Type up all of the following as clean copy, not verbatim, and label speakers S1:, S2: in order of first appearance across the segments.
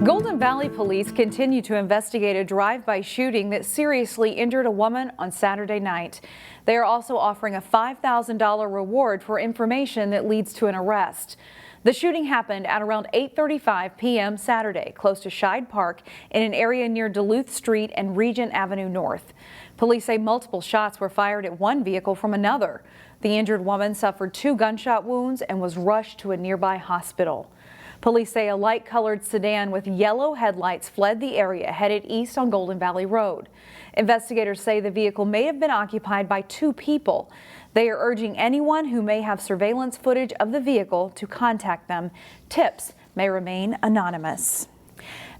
S1: Golden Valley police continue to investigate a drive-by shooting that seriously injured a woman on Saturday night. They are also offering a $5,000 reward for information that leads to an arrest. The shooting happened at around 8:35 p.m. Saturday, close to Scheid Park in an area near Duluth Street and Regent Avenue North. Police say multiple shots were fired at one vehicle from another. The injured woman suffered 2 gunshot wounds and was rushed to a nearby hospital. Police say a light-colored sedan with yellow headlights fled the area headed east on Golden Valley Road. Investigators say the vehicle may have been occupied by 2 people. They are urging anyone who may have surveillance footage of the vehicle to contact them. Tips may remain anonymous.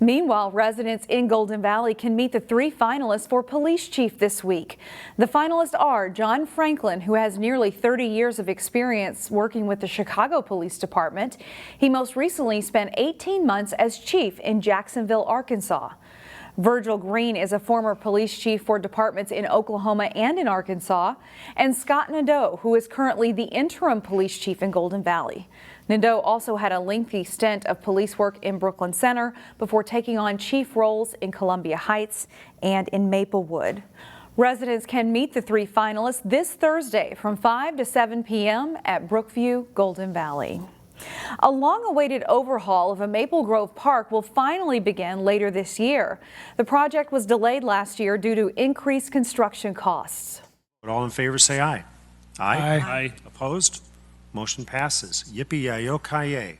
S1: Meanwhile, residents in Golden Valley can meet the 3 finalists for police chief this week. The finalists are John Franklin, who has nearly 30 years of experience working with the Chicago Police Department. He most recently spent 18 months as chief in Jacksonville, Arkansas. Virgil Green is a former police chief for departments in Oklahoma and in Arkansas. And Scott Nadeau, who is currently the interim police chief in Golden Valley. Nadeau also had a lengthy stint of police work in Brooklyn Center before taking on chief roles in Columbia Heights and in Maplewood. Residents can meet the 3 finalists this Thursday from 5 to 7 p.m. at Brookview, Golden Valley. A long-awaited overhaul of a Maple Grove Park will finally begin later this year. The project was delayed last year due to increased construction costs.
S2: All in favor say aye.
S3: Aye.
S2: Aye. Opposed? Motion passes. Yippee-yi-yo-ki-yay.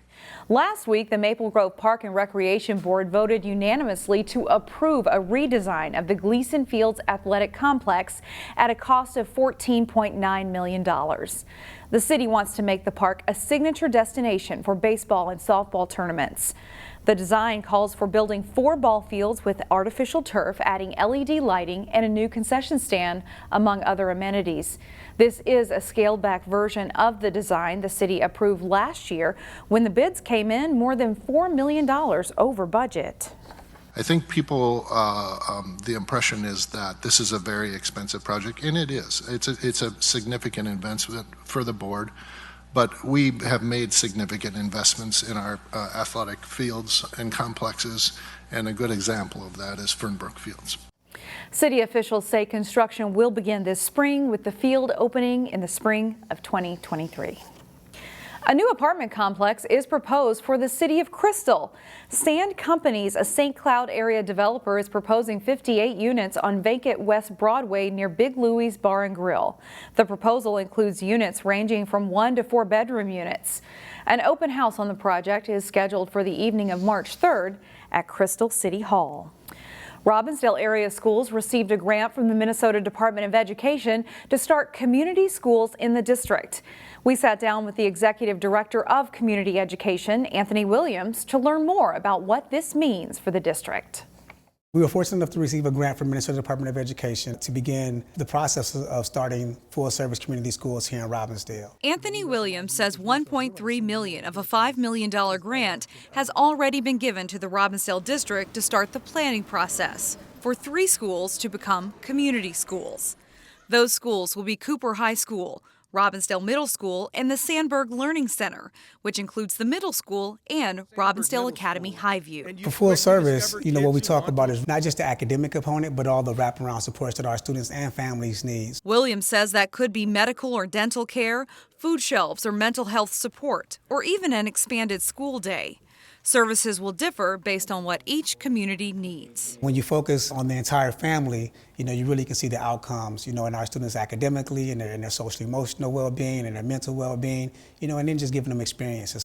S1: Last week, the Maple Grove Park and Recreation Board voted unanimously to approve a redesign of the Gleason Fields Athletic Complex at a cost of $14.9 million. The city wants to make the park a signature destination for baseball and softball tournaments. The design calls for building 4 ball fields with artificial turf, adding LED lighting and a new concession stand, among other amenities. This is a scaled-back version of the design the city approved last year when the bids came in more than $4 million over budget.
S4: I think people, the impression is that this is a very expensive project, and it is. It's a significant investment for the board, but we have made significant investments in our athletic fields and complexes, and a good example of that is Fernbrook Fields.
S1: City officials say construction will begin this spring, with the field opening in the spring of 2023. A new apartment complex is proposed for the city of Crystal. Sand Companies, a St. Cloud area developer, is proposing 58 units on vacant West Broadway near Big Louie's Bar and Grill. The proposal includes units ranging from 1 to 4 bedroom units. An open house on the project is scheduled for the evening of March 3rd at Crystal City Hall. Robbinsdale area schools received a grant from the Minnesota Department of Education to start community schools in the district. We sat down with the executive director of community education, Anthony Williams, to learn more about what this means for the district.
S3: We were fortunate enough to receive a grant from Minnesota Department of Education to begin the process of starting full-service community schools here in Robbinsdale.
S5: Anthony Williams says $1.3 million of a $5 million grant has already been given to the Robbinsdale district to start the planning process for 3 schools to become community schools. Those schools will be Cooper High School, Robbinsdale Middle School, and the Sandberg Learning Center, which includes the middle school and Robbinsdale Academy Highview.
S3: For full service, what we talk about is not just the academic component, but all the wraparound supports that our students and families need.
S5: Williams says that could be medical or dental care, food shelves or mental health support, or even an expanded school day. Services will differ based on what each community needs.
S3: When you focus on the entire family, you really can see the outcomes, in our students academically and their social emotional well-being and their mental well-being, and then just giving them experiences.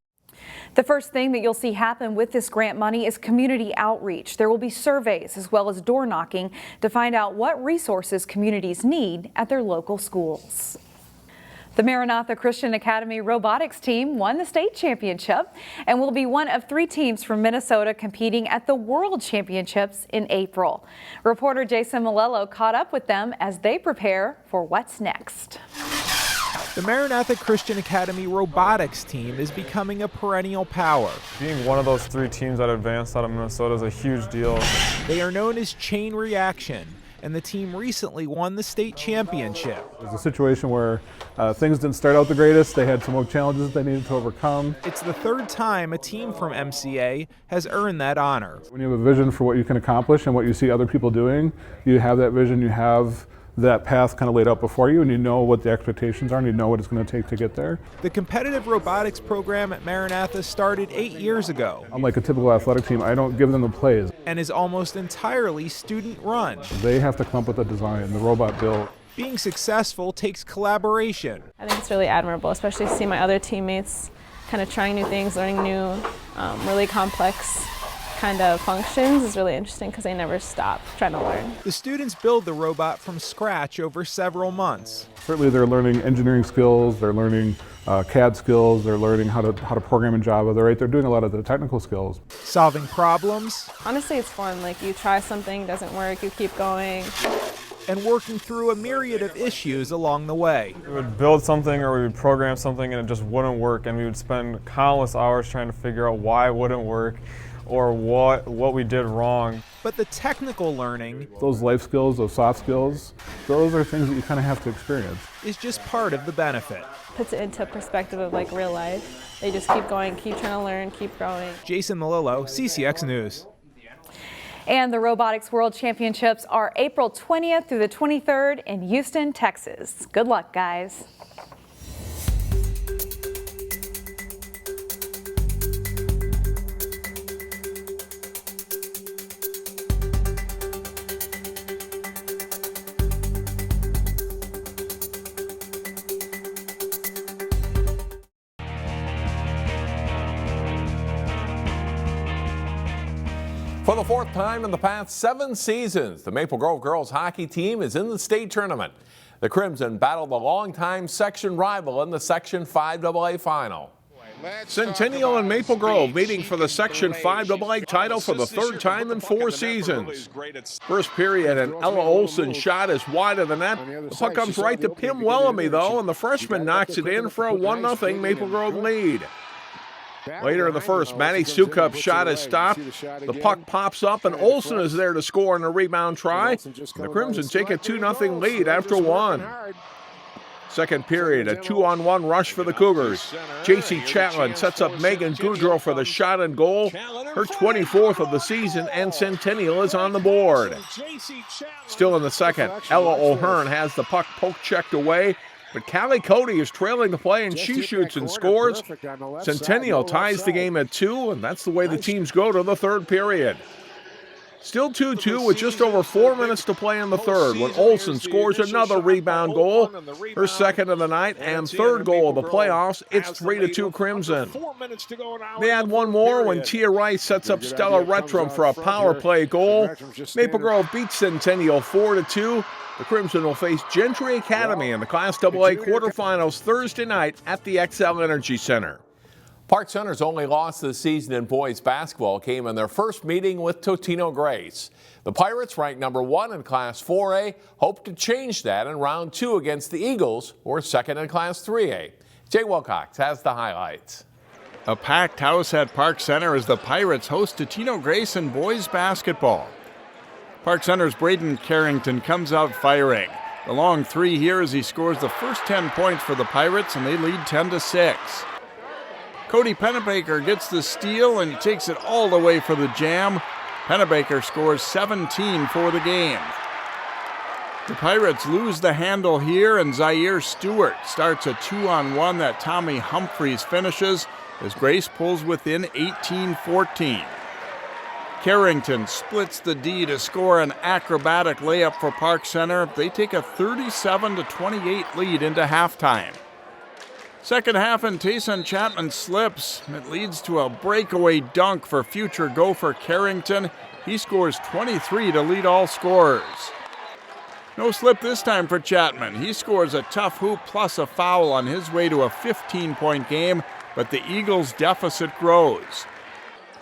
S1: The first thing that you'll see happen with this grant money is community outreach. There will be surveys as well as door knocking to find out what resources communities need at their local schools. The Maranatha Christian Academy Robotics team won the state championship and will be one of 3 teams from Minnesota competing at the World Championships in April. Reporter Jason Malello caught up with them as they prepare for what's next.
S6: The Maranatha Christian Academy Robotics team is becoming a perennial power.
S7: Being one of those 3 teams that advanced out of Minnesota is a huge deal.
S6: They are known as Chain Reaction. and the team recently won the state championship.
S7: It was a situation where things didn't start out the greatest. They had some more challenges they needed to overcome.
S6: It's the third time a team from MCA has earned that honor.
S7: When you have a vision for what you can accomplish and what you see other people doing, you have that vision, you have that path kind of laid out before you, and you know what the expectations are, and you know what it's going to take to get there.
S6: The competitive robotics program at Maranatha started 8 years ago.
S7: Unlike a typical athletic team, I don't give them the plays.
S6: And is almost entirely student-run.
S7: They have to come up with a design, the robot built.
S6: Being successful takes collaboration.
S8: I think it's really admirable, especially to see my other teammates kind of trying new things, learning new, really complex kind of functions is really interesting because they never stop trying to learn.
S6: The students build the robot from scratch over several months.
S7: Certainly they're learning engineering skills, they're learning CAD skills, they're learning how to program in Java. They're doing a lot of the technical skills.
S6: Solving problems.
S8: Honestly, it's fun. Like, you try something, doesn't work, you keep going.
S6: And working through a myriad of issues along the way.
S9: We would build something or we would program something and it just wouldn't work, and we would spend countless hours trying to figure out why it wouldn't work or what we did wrong.
S6: But the technical learning,
S7: those life skills, those soft skills, those are things that you kind of have to experience.
S6: Is just part of the benefit.
S8: Puts it into perspective of like real life. They just keep going, keep trying to learn, keep growing.
S6: Jason Malillo, CCX News.
S1: And the Robotics World Championships are April 20th through the 23rd in Houston, Texas. Good luck, guys.
S10: For the fourth time in the past 7 seasons, the Maple Grove girls hockey team is in the state tournament. The Crimson battled the longtime section rival in the Section 5AA final.
S11: Centennial and Maple Grove meeting for the Section 5AA title for the third time in 4 seasons. First period, and Ella Olsen's shot is wide of the net. The puck comes right to Pim Wellamy, though, and the freshman knocks it in for a 1-0 Maple Grove lead. Later in the first, Maddie Sukup's shot is stopped. The puck pops up, and Olsen is there to score on a rebound try. The Crimson take a 2-0 lead after 1. Second period, a 2-on-1 rush for the Cougars. J.C. Chatelain sets up Megan Goudreau for the shot and goal. Her 24th of the season, and Centennial is on the board. Still in the second, Ella O'Hearn has the puck poke-checked away. But Callie Cody is trailing the play, and she shoots and scores. Centennial ties the game at 2, and that's the way the teams go to the third period. Still 2-2 with just over 4 minutes to play in the third when Olsen scores another rebound goal, her second of the night and third goal of the playoffs. It's 3-2 Crimson. They add one more when Tia Rice sets up Stella Retrum for a power play goal. Maple Grove beats Centennial 4-2. The Crimson will face Gentry Academy in the Class AA quarterfinals Thursday night at the XL Energy Center.
S10: Park Center's only loss this season in boys basketball came in their first meeting with Totino-Grace. The Pirates, ranked number 1 in Class 4A, hope to change that in round 2 against the Eagles, who are second in Class 3A. Jay Wilcox has the highlights.
S12: A packed house at Park Center as the Pirates host Totino-Grace in boys basketball. Park Center's Braden Carrington comes out firing. The long three here as he scores the first 10 points for the Pirates, and they lead 10-6. Cody Pennebaker gets the steal and takes it all the way for the jam. Pennebaker scores 17 for the game. The Pirates lose the handle here, and Zaire Stewart starts a 2-on-1 that Tommy Humphreys finishes as Grace pulls within 18-14. Carrington splits the D to score an acrobatic layup for Park Center. They take a 37-28 lead into halftime. Second half, and Tayson Chapman slips. It leads to a breakaway dunk for future Gopher Carrington. He scores 23 to lead all scorers. No slip this time for Chapman. He scores a tough hoop plus a foul on his way to a 15-point game, but the Eagles' deficit grows.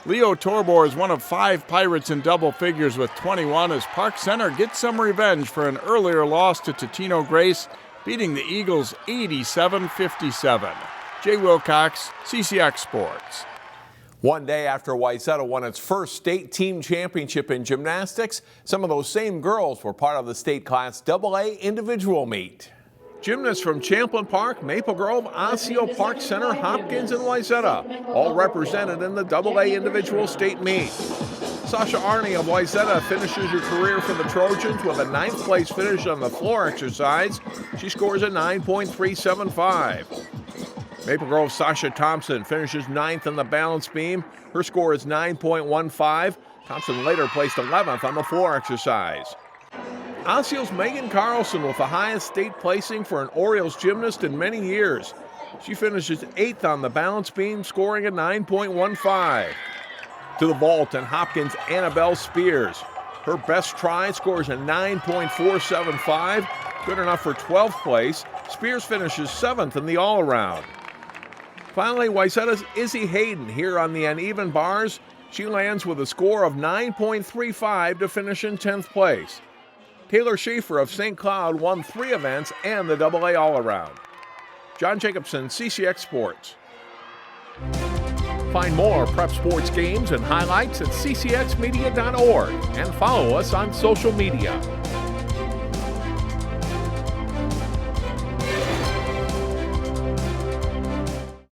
S12: Leo Torbor is one of 5 Pirates in double figures with 21 as Park Center gets some revenge for an earlier loss to Totino-Grace, beating the Eagles 87-57. Jay Wilcox, CCX Sports.
S10: One day after Wayzata won its first state team championship in gymnastics, some of those same girls were part of the state Class AA individual meet.
S11: Gymnasts from Champlin Park, Maple Grove, Osseo, Park Center, Hopkins, and Wayzata, all represented in the AA individual state meet. Sasha Arney of Wayzata finishes her career for the Trojans with a 9th place finish on the floor exercise. She scores a 9.375. Maple Grove Sasha Thompson finishes 9th on the balance beam. Her score is 9.15. Thompson later placed 11th on the floor exercise. Osceo's Megan Carlson with the highest state placing for an Orioles gymnast in many years. She finishes 8th on the balance beam, scoring a 9.15. To the vault and Hopkins' Annabelle Spears. Her best try scores a 9.475, good enough for 12th place. Spears finishes 7th in the all-around. Finally, Wayzata's Izzy Hayden here on the uneven bars. She lands with a score of 9.35 to finish in 10th place. Taylor Schaefer of St. Cloud won 3 events and the AA all-around. John Jacobson, CCX Sports. Find more prep sports games and highlights at ccxmedia.org and follow us on social media.